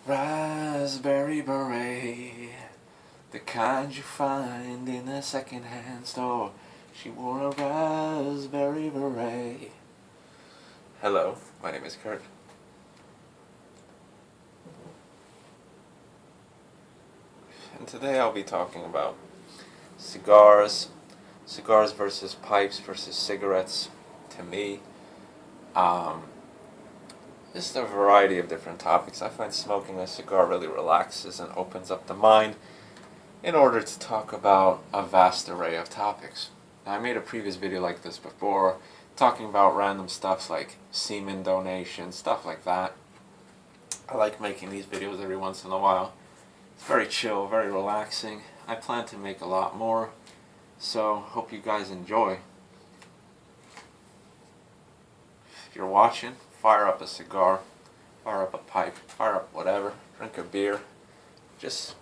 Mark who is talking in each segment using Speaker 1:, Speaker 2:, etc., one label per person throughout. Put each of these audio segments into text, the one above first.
Speaker 1: Raspberry beret, the kind you find in a second-hand store. She wore a raspberry beret. Hello, my name is Kurt. And today I'll be talking about cigars versus pipes versus cigarettes. To me, just a variety of different topics. I find smoking a cigar really relaxes and opens up the mind in order to talk about a vast array of topics. Now, I made a previous video like this before, talking about random stuff like semen donation, stuff like that. I like making these videos every once in a while. It's very chill, very relaxing. I plan to make a lot more, so hope you guys enjoy. If you're watching, fire up a cigar, fire up a pipe, fire up whatever, drink a beer, just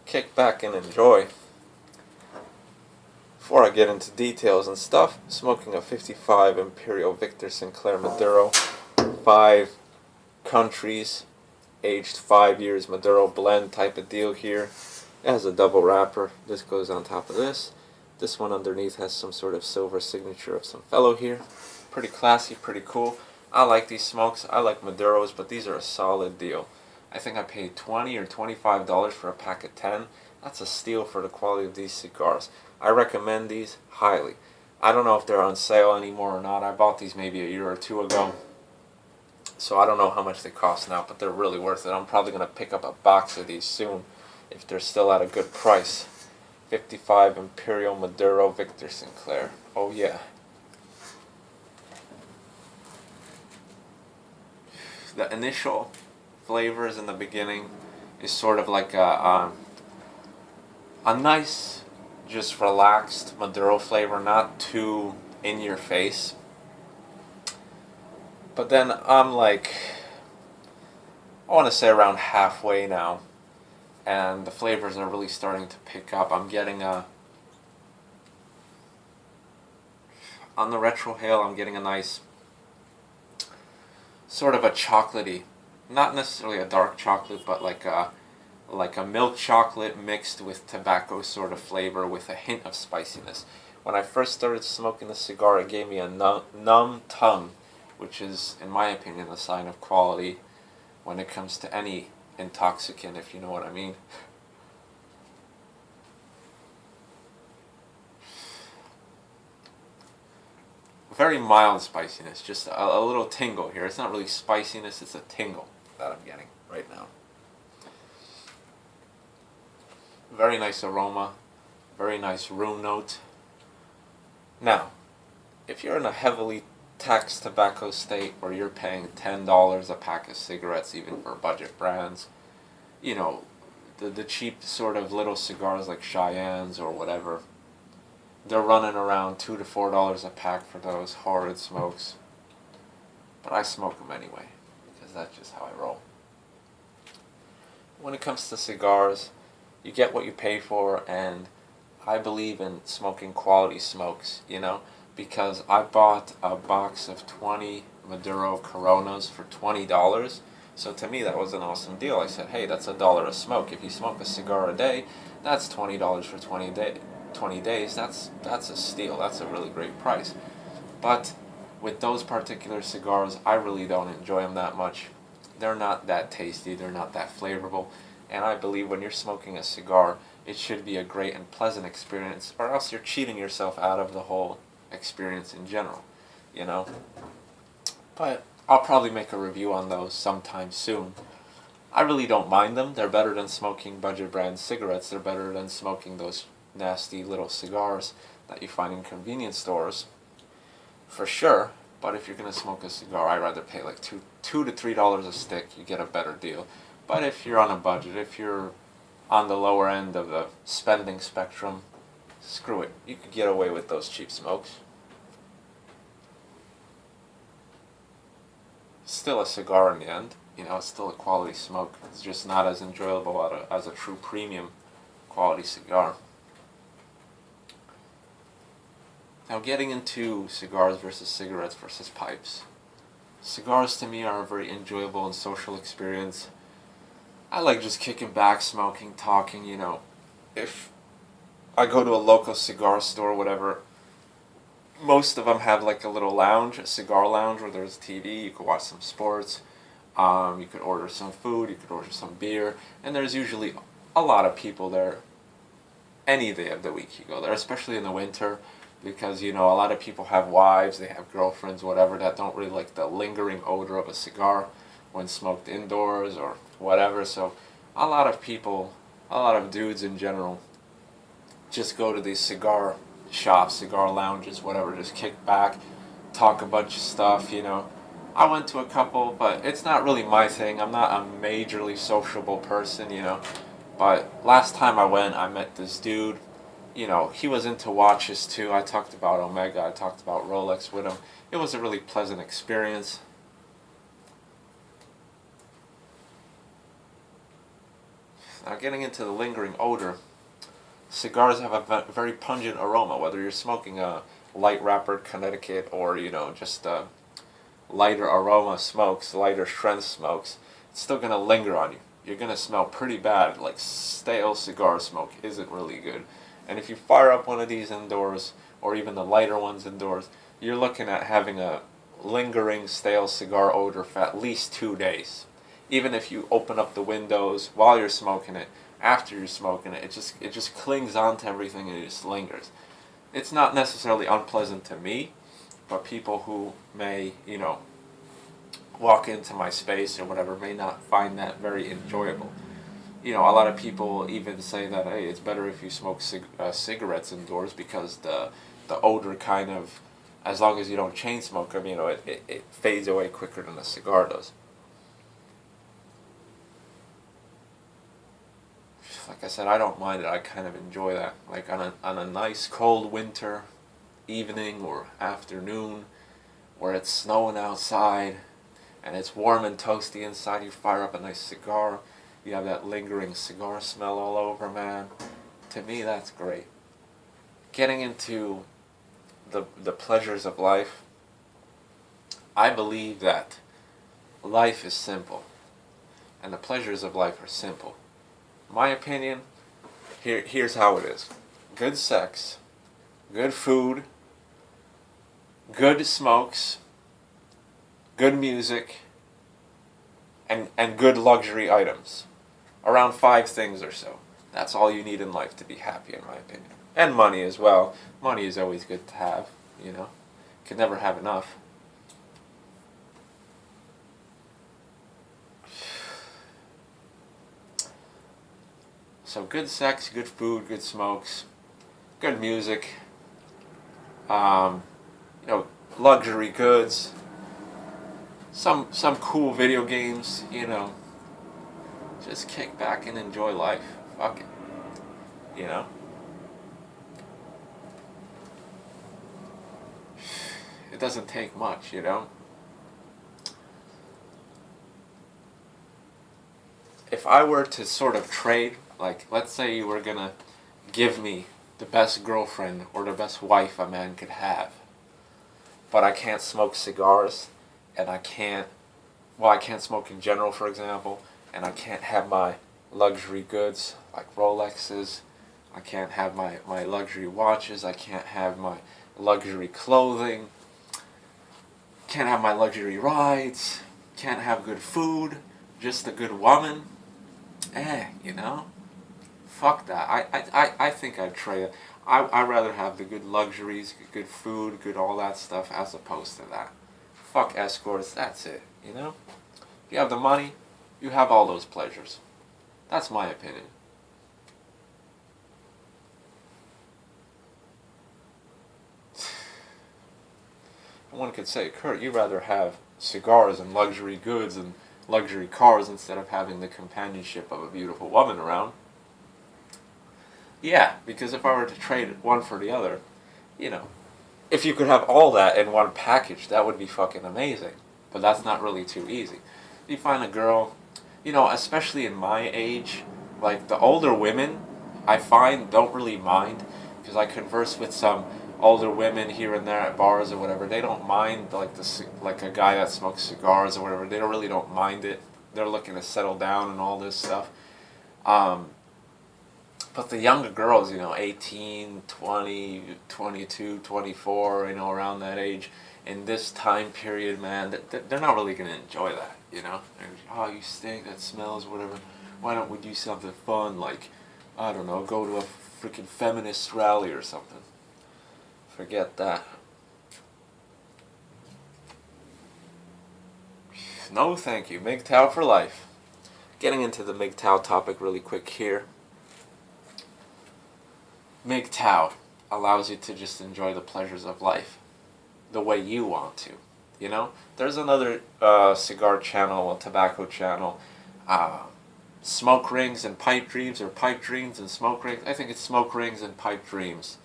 Speaker 1: kick back and enjoy. Before I get into details and stuff, smoking a 55 Imperial Victor Sinclair Maduro, 5 countries, aged 5 years Maduro blend type of deal here. It has a double wrapper. This goes on top of this. This one underneath has some sort of silver signature of some fellow here. Pretty classy, pretty cool. I like these smokes. I like Maduros, but these are a solid deal. I think I paid $20 or $25 for a pack of 10. That's a steal for the quality of these cigars. I recommend these highly. I don't know if they're on sale anymore or not. I bought these maybe a year or two ago, so I don't know how much they cost now, but they're really worth it. I'm probably going to pick up a box of these soon if they're still at a good price. 55 Imperial Maduro Victor Sinclair. Oh yeah. The initial flavors in the beginning is sort of like a nice, just relaxed Maduro flavor, not too in your face. But then I'm like, I want to say around halfway now, and the flavors are really starting to pick up. I'm getting on the retrohale, I'm getting a nice sort of a chocolatey, not necessarily a dark chocolate, but like a milk chocolate mixed with tobacco sort of flavor with a hint of spiciness. When I first started smoking the cigar, it gave me a numb tongue, which is, in my opinion, a sign of quality when it comes to any intoxicant, if you know what I mean. Very mild spiciness, just a little tingle here. It's not really spiciness, it's a tingle that I'm getting right now. Very nice aroma, very nice room note. Now, if you're in a heavily taxed tobacco state where you're paying $10 a pack of cigarettes, even for budget brands, you know, the cheap sort of little cigars like Cheyennes or whatever, they're running around $2 to $4 a pack for those horrid smokes. But I smoke them anyway, because that's just how I roll. When it comes to cigars, you get what you pay for, and I believe in smoking quality smokes, you know, because I bought a box of 20 Maduro Coronas for $20. So to me that was an awesome deal. I said, hey, that's $1 a smoke. If you smoke a cigar a day, that's $20 for 20 days. That's a steal. That's a really great price. But with those particular cigars, I really don't enjoy them that much. They're not that tasty. They're not that flavorful. And I believe when you're smoking a cigar, it should be a great and pleasant experience, or else you're cheating yourself out of the whole experience in general, you know. But I'll probably make a review on those sometime soon. I really don't mind them. They're better than smoking budget brand cigarettes. They're better than smoking those nasty little cigars that you find in convenience stores, for sure. But if you're going to smoke a cigar, I'd rather pay like $2 to $3 a stick. You get a better deal. But if you're on a budget, if you're on the lower end of the spending spectrum, screw it. You could get away with those cheap smokes. Still a cigar in the end. You know, it's still a quality smoke. It's just not as enjoyable as a true premium quality cigar. Now, getting into cigars versus cigarettes versus pipes. Cigars to me are a very enjoyable and social experience. I like just kicking back, smoking, talking, If I go to a local cigar store, whatever, most of them have like a little lounge, a cigar lounge where there's TV, you could watch some sports, you could order some food, you could order some beer, and there's usually a lot of people there any day of the week you go there, especially in the winter, because a lot of people have wives, they have girlfriends, whatever, that don't really like the lingering odor of a cigar when smoked indoors or whatever. So a lot of people, a lot of dudes in general, just go to these cigar shops, cigar lounges, whatever, just kick back, talk a bunch of stuff. I went to a couple, but it's not really my thing. I'm not a majorly sociable person. But last time I went, I met this dude. He was into watches too. I talked about Omega, I talked about Rolex with him. It was a really pleasant experience. Now, getting into the lingering odor, cigars have a very pungent aroma, whether you're smoking a light wrappered Connecticut or, just lighter aroma smokes, lighter strength smokes. It's still going to linger on you. You're going to smell pretty bad. Like stale cigar smoke isn't really good. And if you fire up one of these indoors, or even the lighter ones indoors, you're looking at having a lingering stale cigar odor for at least 2 days. Even if you open up the windows while you're smoking it, after you're smoking it, it just clings onto everything and it just lingers. It's not necessarily unpleasant to me, but people who may, walk into my space or whatever may not find that very enjoyable. A lot of people even say that, hey, it's better if you smoke cigarettes indoors because the odor kind of, as long as you don't chain smoke them, it fades away quicker than a cigar does. Like I said, I don't mind it. I kind of enjoy that. Like on a nice cold winter evening or afternoon where it's snowing outside and it's warm and toasty inside, you fire up a nice cigar. You have that lingering cigar smell all over, man. To me, that's great. Getting into the pleasures of life, I believe that life is simple, and the pleasures of life are simple. My opinion, here's how it is. Good sex, good food, good smokes, good music, and good luxury items. Around 5 things or so. That's all you need in life to be happy, in my opinion. And money as well. Money is always good to have, Can never have enough. So good sex, good food, good smokes, good music, luxury goods, some cool video games, Just kick back and enjoy life. Fuck it. It doesn't take much, If I were to sort of trade, like, let's say you were gonna give me the best girlfriend or the best wife a man could have, but I can't smoke cigars, and I can't smoke in general, for example, and I can't have my luxury goods like Rolexes, I can't have my luxury watches, I can't have my luxury clothing, can't have my luxury rides, can't have good food, just a good woman. Fuck that. I think I'd trade it. I'd rather have the good luxuries, good food, good all that stuff, as opposed to that. Fuck escorts, that's it, If you have the money, you have all those pleasures. That's my opinion. One could say, Kurt, you'd rather have cigars and luxury goods and luxury cars instead of having the companionship of a beautiful woman around. Yeah, because if I were to trade one for the other, if you could have all that in one package, that would be fucking amazing. But that's not really too easy. You find a girl, especially in my age, like the older women, I find don't really mind, because I converse with some older women here and there at bars or whatever. They don't mind like a guy that smokes cigars or whatever. They really don't mind it. they're looking to settle down and all this stuff. Um, but the younger girls, 18, 20, 22, 24, around that age, in this time period, man, they're not really going to enjoy that, Oh, you stink, that smells, whatever. Why don't we do something fun, like, I don't know, go to a freaking feminist rally or something. Forget that. No, thank you. MGTOW for life. Getting into the MGTOW topic really quick here. MGTOW allows you to just enjoy the pleasures of life the way you want to. There's another cigar channel, a tobacco channel, Smoke Rings and Pipe Dreams, or Pipe Dreams and Smoke Rings. I think it's Smoke Rings and Pipe Dreams.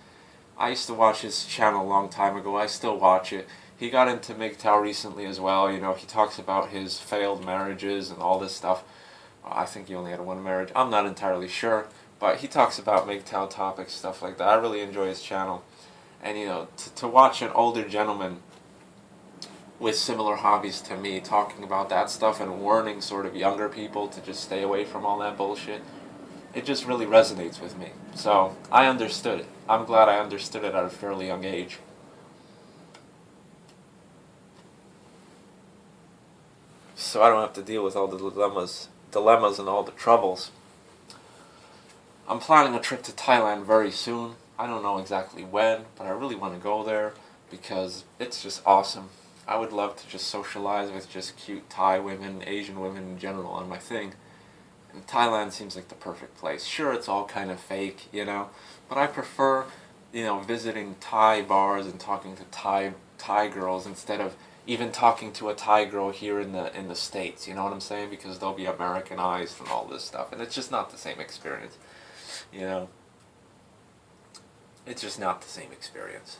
Speaker 1: I used to watch his channel a long time ago. I still watch it. He got into MGTOW recently as well. He talks about his failed marriages and all this stuff. I think he only had one marriage. I'm not entirely sure. But he talks about MGTOW topics, stuff like that. I really enjoy his channel. And, to watch an older gentleman with similar hobbies to me talking about that stuff and warning sort of younger people to just stay away from all that bullshit, it just really resonates with me. So I understood it. I'm glad I understood it at a fairly young age. So I don't have to deal with all the dilemmas and all the troubles. I'm planning a trip to Thailand very soon. I don't know exactly when, but I really want to go there because it's just awesome. I would love to just socialize with just cute Thai women, Asian women in general on my thing. And Thailand seems like the perfect place. Sure, it's all kind of fake, but I prefer, visiting Thai bars and talking to Thai girls instead of even talking to a Thai girl here in the States. You know what I'm saying? Because they'll be Americanized and all this stuff, and it's just not the same experience. It's just not the same experience.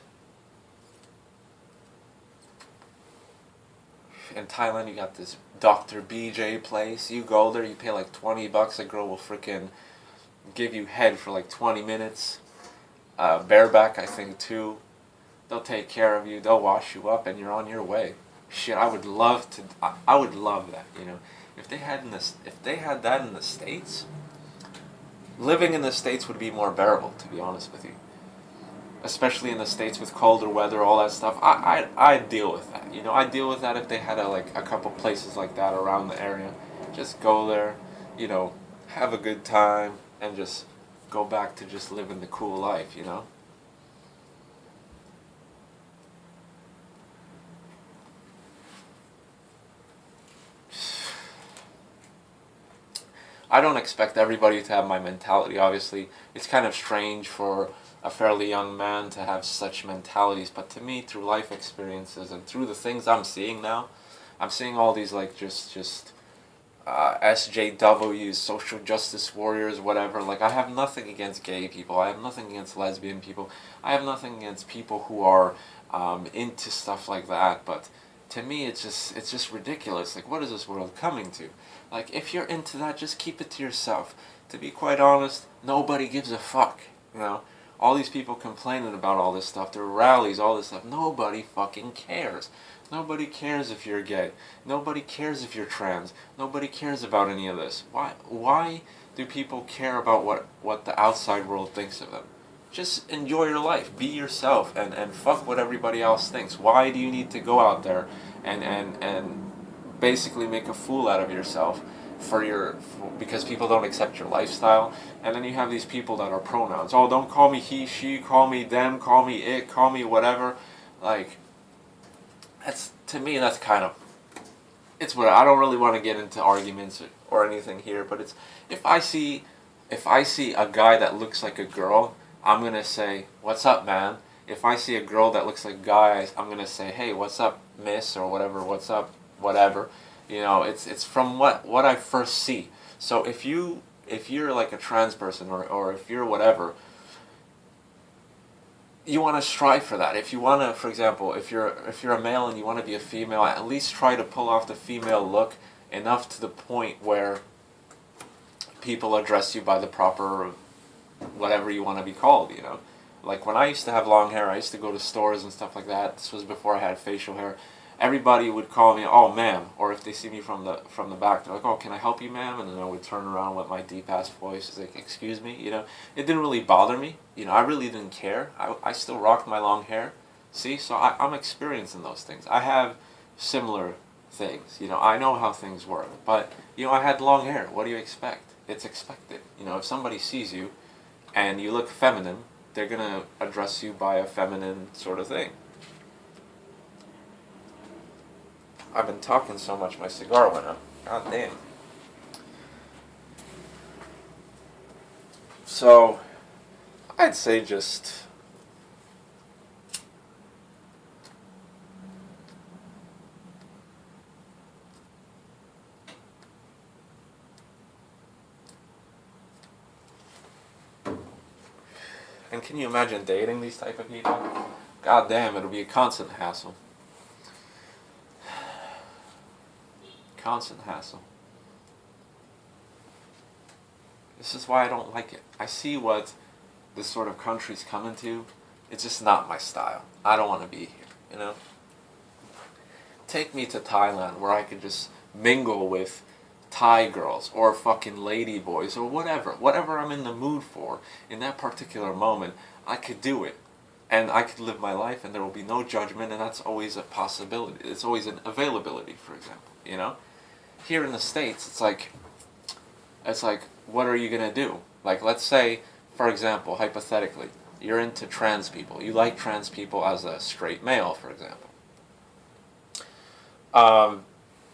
Speaker 1: In Thailand, you got this Dr. BJ place. You go there, you pay like $20. A girl will freaking give you head for like 20 minutes. Bareback, I think, too. They'll take care of you. They'll wash you up, and you're on your way. Shit, I would love to. I would love that. If they had that in the States, living in the States would be more bearable. To be honest with you, especially in the States with colder weather, all that stuff. I'd deal with that. I'd deal with that if they had a couple places like that around the area. Just go there, have a good time, and just go back to just living the cool life. I don't expect everybody to have my mentality, obviously. It's kind of strange for a fairly young man to have such mentalities, but to me, through life experiences and through the things I'm seeing now, I'm seeing all these SJWs, social justice warriors, whatever. I have nothing against gay people. I have nothing against lesbian people. I have nothing against people who are into stuff like that, but to me, it's just ridiculous. What is this world coming to? If you're into that, just keep it to yourself. To be quite honest, nobody gives a fuck, All these people complaining about all this stuff, their rallies, all this stuff, nobody fucking cares. Nobody cares if you're gay. Nobody cares if you're trans. Nobody cares about any of this. Why do people care about what the outside world thinks of them? Just enjoy your life. Be yourself and fuck what everybody else thinks. Why do you need to go out there and basically make a fool out of yourself because people don't accept your lifestyle? And then you have these people that are pronouns. Oh, don't call me he, she, call me them, call me it, call me whatever. To me, that's kind of, it's what I don't really want to get into arguments or anything here, but it's, if I see a guy that looks like a girl, I'm going to say, what's up, man? If I see a girl that looks like a guy, I'm going to say, hey, what's up, miss, or whatever, what's up, whatever. It's from what I first see. So if you're like a trans person or if you're whatever, you want to strive for that. If you want to, for example, if you're a male and you want to be a female, at least try to pull off the female look enough to the point where people address you by the proper whatever you want to be called, When I used to have long hair, I used to go to stores and stuff like that. This was before I had facial hair. everybody would call me, "Oh, ma'am," or if they see me from the back, they're like, "Oh, can I help you, ma'am?" And then I would turn around with my deep ass voice, like, "Excuse me," It didn't really bother me, I really didn't care. I still rocked my long hair. See, so I'm experiencing those things. I have similar things, I know how things work, but I had long hair. What do you expect? It's expected. If somebody sees you and you look feminine, they're gonna address you by a feminine sort of thing. I've been talking so much, my cigar went out. God damn. So, I'd say just... And can you imagine dating these type of people? God damn, it'll be a constant hassle. Constant hassle. This is why I don't like it. I see what this sort of country's coming to. It's just not my style. I don't want to be here, Take me to Thailand where I could just mingle with Thai girls or fucking lady boys or whatever I'm in the mood for in that particular moment. I could do it, and I could live my life, and there will be no judgment, and that's always a possibility. It's always an availability, for example. Here in the States, it's like, what are you gonna do? Like, let's say, for example, hypothetically, you're into trans people. You like trans people as a straight male, for example.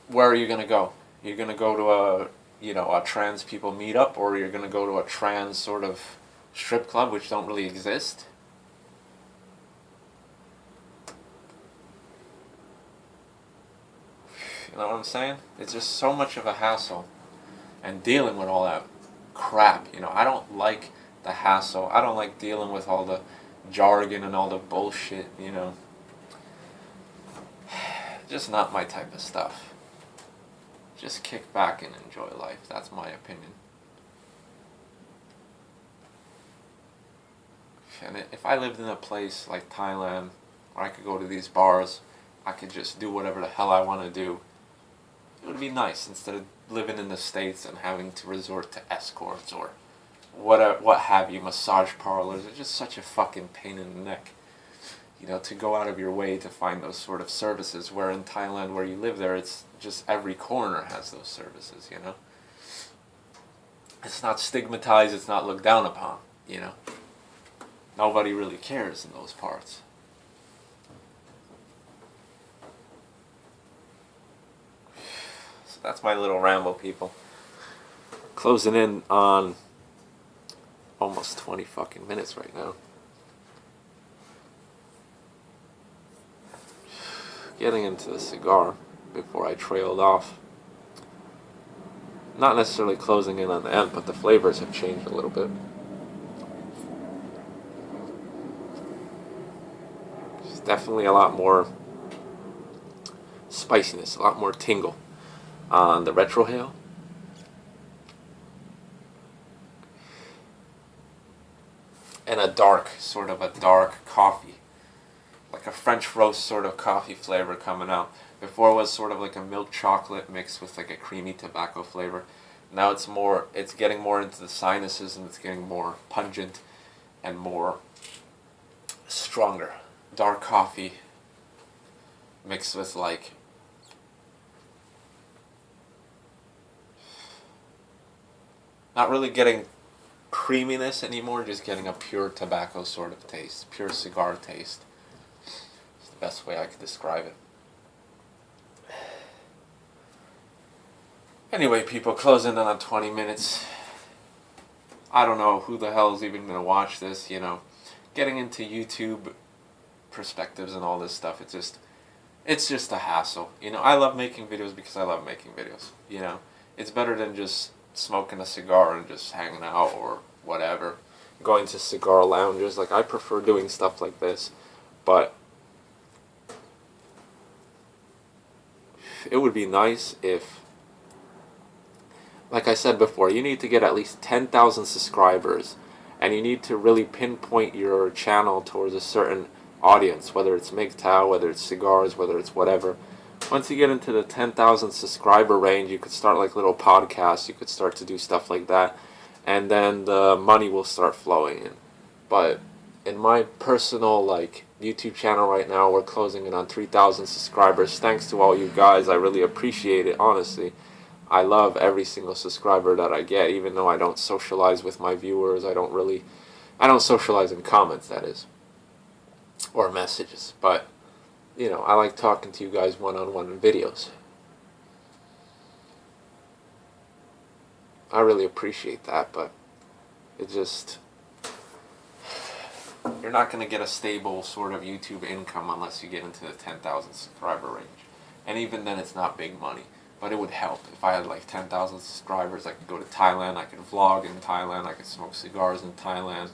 Speaker 1: Where are you gonna go? You're gonna go to a trans people meetup, or you're gonna go to a trans sort of strip club, which don't really exist. You know what I'm saying? It's just so much of a hassle, and dealing with all that crap. I don't like the hassle. I don't like dealing with all the jargon and all the bullshit. Just not my type of stuff. Just kick back and enjoy life. That's my opinion. And if I lived in a place like Thailand, where I could go to these bars, I could just do whatever the hell I want to do, it would be nice instead of living in the States and having to resort to escorts or what have you, massage parlors. It's just such a fucking pain in the neck. To go out of your way to find those sort of services, where in Thailand, where you live there, it's just every corner has those services, It's not stigmatized, it's not looked down upon, Nobody really cares in those parts. So that's my little ramble, people. Closing in on almost 20 fucking minutes right now. Getting into the cigar before I trailed off. Not necessarily closing in on the end, but the flavors have changed a little bit. There's definitely a lot more spiciness, a lot more tingle on the retrohale. And a dark coffee. Like a French roast sort of coffee flavor coming out. Before it was sort of like a milk chocolate mixed with like a creamy tobacco flavor. Now it's getting more into the sinuses, and it's getting more pungent and more stronger. Dark coffee mixed with like not really getting creaminess anymore, just getting a pure tobacco sort of taste, pure cigar taste. It's the best way I could describe it. Anyway, people, closing in on 20 minutes. I don't know who the hell is even going to watch this, Getting into YouTube perspectives and all this stuff, it's just a hassle. I love making videos because I love making videos, It's better than just smoking a cigar and just hanging out or whatever. Going to cigar lounges. Like, I prefer doing stuff like this. But it would be nice if, like I said before, you need to get at least 10,000 subscribers, and you need to really pinpoint your channel towards a certain audience, whether it's MGTOW, whether it's cigars, whether it's whatever. once you get into the 10,000 subscriber range, you could start like little podcasts. You could start to do stuff like that, and then the money will start flowing in. But in my personal like YouTube channel right now, we're closing in on 3,000 subscribers. Thanks to all you guys, I really appreciate it. Honestly, I love every single subscriber that I get, even though I don't socialize with my viewers. I don't socialize in comments, that is, or messages. But you know, I like talking to you guys one-on-one in videos. I really appreciate that, but it just, you're not going to get a stable sort of YouTube income unless you get into the 10,000 subscriber range. And even then, it's not big money. But it would help. If I had like 10,000 subscribers, I could go to Thailand, I could vlog in Thailand, I could smoke cigars in Thailand.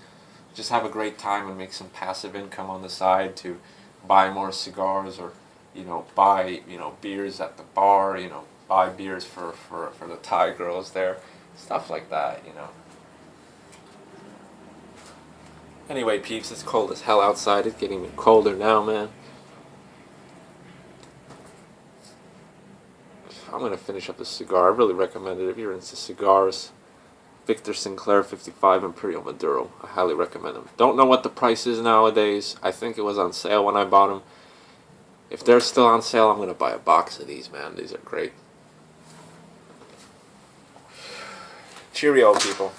Speaker 1: Just have a great time and make some passive income on the side to buy more cigars, or, you know, buy, you know, beers at the bar, you know, buy beers for the Thai girls there. Stuff like that, you know. Anyway, peeps, it's cold as hell outside. It's getting colder now, man. I'm going to finish up this cigar. I really recommend it if you're into cigars. Victor Sinclair 55 Imperial Maduro. I highly recommend them. Don't know what the price is nowadays. I think it was on sale when I bought them. If they're still on sale, I'm going to buy a box of these, man. These are great. Cheerio, people.